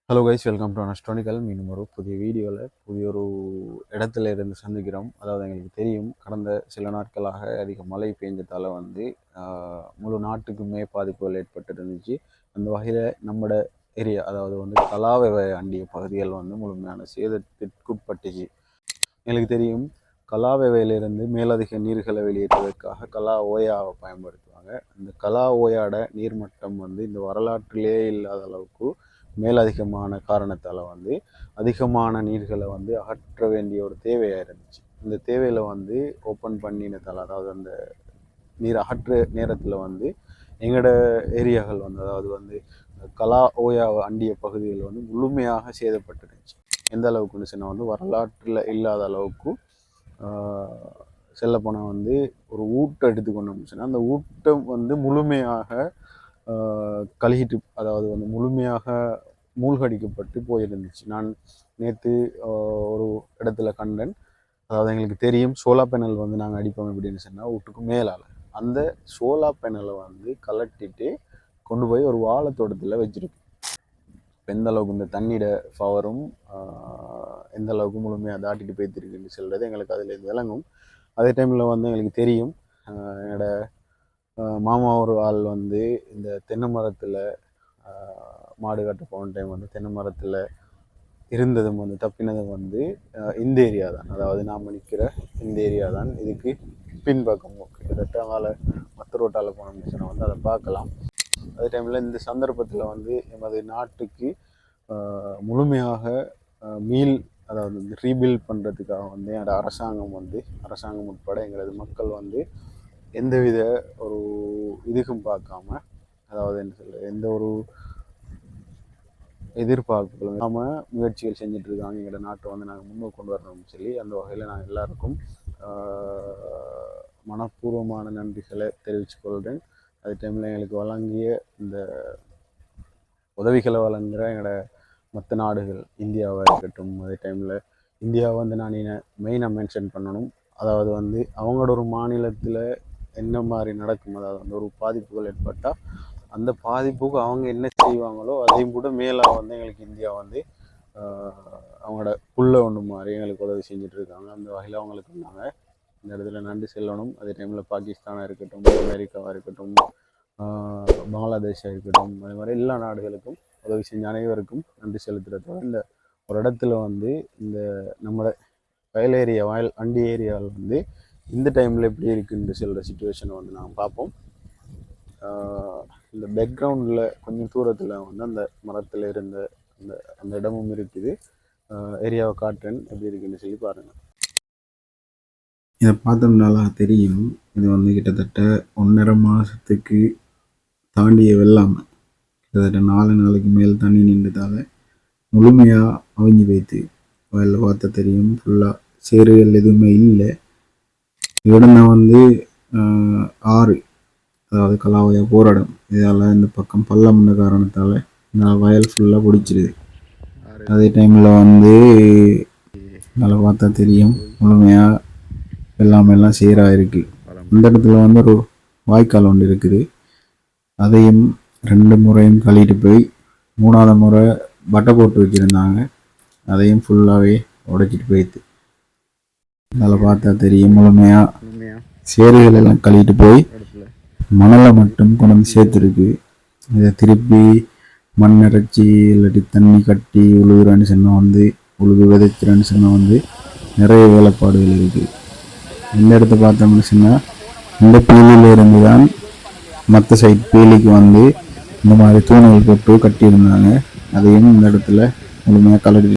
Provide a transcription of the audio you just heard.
Hello guys, welcome to astronautical. மீண்டும் ஒரு புதிய வீடியோவில் புதிய ஒரு இடத்துல இருந்து சந்திக்கிறோம். அதாவது எங்களுக்கு தெரியும், கடந்த சில நாட்களாக அதிக மழை பெஞ்சதால் முழு நாட்டுக்குமே பாதிப்புகள் ஏற்பட்டு இருந்துச்சு. அந்த வகையில் நம்மட ஏரியா, அதாவது கலாவை அண்டிய பகுதிகள் முழுமையான சேதத்திற்குட்பட்டுச்சு. எங்களுக்கு தெரியும், கலாவையிலிருந்து மேலதிக நீர்களை வெளியேற்றுவதற்காக கலா ஓயாவை பயன்படுத்துவாங்க. அந்த கலா ஓயாட நீர்மட்டம் இந்த வரலாற்றிலே இல்லாத அளவுக்கு மேலதிகமான காரணத்தால் அதிகமான நீர்களை அகற்ற வேண்டிய ஒரு தேவையாக இருந்துச்சு. இந்த தேவையில் ஓப்பன் பண்ணினதால், அதாவது அந்த நீர் அகற்ற நேரத்தில் எங்களோட ஏரியாக்கள் அதாவது கலா ஓயா அண்டிய பகுதிகள் முழுமையாக சேதப்பட்டுருந்துச்சு. எந்த அளவுக்குன்னு சொன்னால் வரலாற்றில் இல்லாத அளவுக்கு செல்லப்போனால் ஒரு ஊட்டம் எடுத்துக்கொண்டோம்னு சொன்னால் அந்த ஊட்டம் முழுமையாக கழுகிட்டு, அதாவது முழுமையாக மூழ்கடிக்கப்பட்டு போயிருந்துச்சு. நான் நேற்று ஒரு இடத்துல கண்டேன். அதாவது எங்களுக்கு தெரியும், சோலார் பேனல் நாங்கள் அடிப்போம் அப்படின்னு சொன்னால் வீட்டுக்கு மேலால் அந்த சோலார் பேனலை கலட்டிட்டு கொண்டு போய் ஒரு வாழைத்தோட்டத்தில் வச்சுருக்கோம். எந்த அளவுக்கு இந்த தண்ணியோட பவரும் எந்த அளவுக்கு முழுமையாக தாட்டிட்டு போய்த்திருக்குன்னு சொல்கிறது எங்களுக்கு அதில் விளங்கும். அதே டைமில் எங்களுக்கு தெரியும், என்னோட மாமா ஒரு ஆள் இந்த தென்னை மரத்தில் மாடு கட்ட போன டைம் தென்னை மரத்தில் இருந்ததும் தப்பினதும் இந்த ஏரியா தான். அதாவது நாம் நிற்கிற இந்த ஏரியா தான். இதுக்கு பின்பக்கம் கிட்டத்தட்ட மேலே மற்ற ரோட்டால் போனோம்னு அதை பார்க்கலாம். அதே டைமில் இந்த சந்தர்ப்பத்தில் எமது நாட்டுக்கு முழுமையாக அதாவது ரீபில்ட் பண்ணுறதுக்காக என்னோட அரசாங்கம் உட்பட எங்களது மக்கள் எந்தவித ஒரு இதுக்கும் பார்க்காம, அதாவது என்ன சொல்ல, எந்த ஒரு எதிர்பார்ப்புகளும் இல்லாமல் முயற்சிகள் செஞ்சிட்ருக்காங்க. எங்களோட நாட்டை நாங்கள் முன்னோக்கி கொண்டு வரணும்னு சொல்லி அந்த வகையில் நான் எல்லாருக்கும் மனப்பூர்வமான நன்றிகளை தெரிவித்துக் கொள்கிறேன். அதே டைமில் எங்களுக்கு வழங்கிய இந்த உதவிகளை வழங்குகிற எங்களோட மற்ற நாடுகள், இந்தியாவாக இருக்கட்டும். அதே டைமில் இந்தியாவை நான் மெயினாக மென்ஷன் பண்ணணும். அதாவது அவங்களோட ஒரு மாநிலத்தில் என்ன மாதிரி நடக்கும், அதாவது ஒரு பாதிப்புகள் ஏற்பட்டால் அந்த பாதிப்புக்கு அவங்க என்ன செய்வாங்களோ அதையும் கூட மேலாக எங்களுக்கு இந்தியா அவங்களோட புள்ள ஒன்று மாதிரி எங்களுக்கு உதவி செஞ்சிட்ருக்காங்க. அந்த வகையில் அவங்களுக்கு நாங்கள் இந்த இடத்துல நன்றி செல்லணும். அதே டைமில் பாகிஸ்தானாக இருக்கட்டும், அமெரிக்காவாக இருக்கட்டும், பங்களாதேஷாக இருக்கட்டும், அதே மாதிரி எல்லா நாடுகளுக்கும் உதவி செஞ்ச அனைவருக்கும் நன்றி செலுத்துகிறதோட இந்த ஒரு இடத்துல இந்த நம்மளோட வயல் அண்டி ஏரியாவில் இந்த டைமில் எப்படி இருக்குன்னு சொல்கிற சிச்சுவேஷனை நாங்கள் பார்ப்போம். இந்த பேக்ரவுண்டில் கொஞ்சம் தூரத்தில் அந்த மரத்தில் இருந்த அந்த இடமும் இருக்குது. ஏரியாவை காட்டுறேன், எப்படி இருக்குன்னு சொல்லி பாருங்கள். இதை பார்த்தோம்னால தெரியும், இது கிட்டத்தட்ட 1.5 மாதத்துக்கு தாண்டிய வெள்ளாமை. கிட்டத்தட்ட 4 நாளைக்கு மேல் தண்ணி நின்றதால் முழுமையாக அவிஞ்சு போய்த்து. வயலில் பார்த்தா தெரியும், ஃபுல்லாக சேறுகள் எதுவுமே இல்லை. இதோட நான் ஆறு, அதாவது கலாவையா போராடம், இதால் இந்த பக்கம் பள்ளம் பண்ண காரணத்தால் இந்த வயல் ஃபுல்லாக பிடிச்சிருது. அதே டைமில் நல்லா பார்த்தா தெரியும், முழுமையாக எல்லாம் சீராக இருக்குது. இந்த இடத்துல ஒரு வாய்க்கால் ஒன்று இருக்குது. அதையும் 2 முறையும் கழிட்டு போய் 3ஆவது முறை பட்டை போட்டு வச்சுருந்தாங்க. அதையும் ஃபுல்லாகவே உடைச்சிட்டு போயிடுது. அதில் பார்த்தா தெரியும், முழுமையாக சேறுகள் எல்லாம் கழிட்டு போய் மணலை மட்டும் கொண்டு சேர்த்துருக்கு. இதை திருப்பி மண் இறைச்சி இல்லாட்டி தண்ணி கட்டி உழுகுறான்னு சொன்னால் உழுகு விதைக்கிறேன்னு சொன்னால் நிறைய வேலைப்பாடுகள் இருக்குது. இந்த இடத்த பார்த்தோம்னு சொன்னால் இந்த பீலியில் இருந்து தான் மற்ற சைட் பீலிக்கு இந்த மாதிரி தூணல் போட்டு கட்டியிருந்தாங்க. அதையும் இந்த இடத்துல முழுமையாக கலடி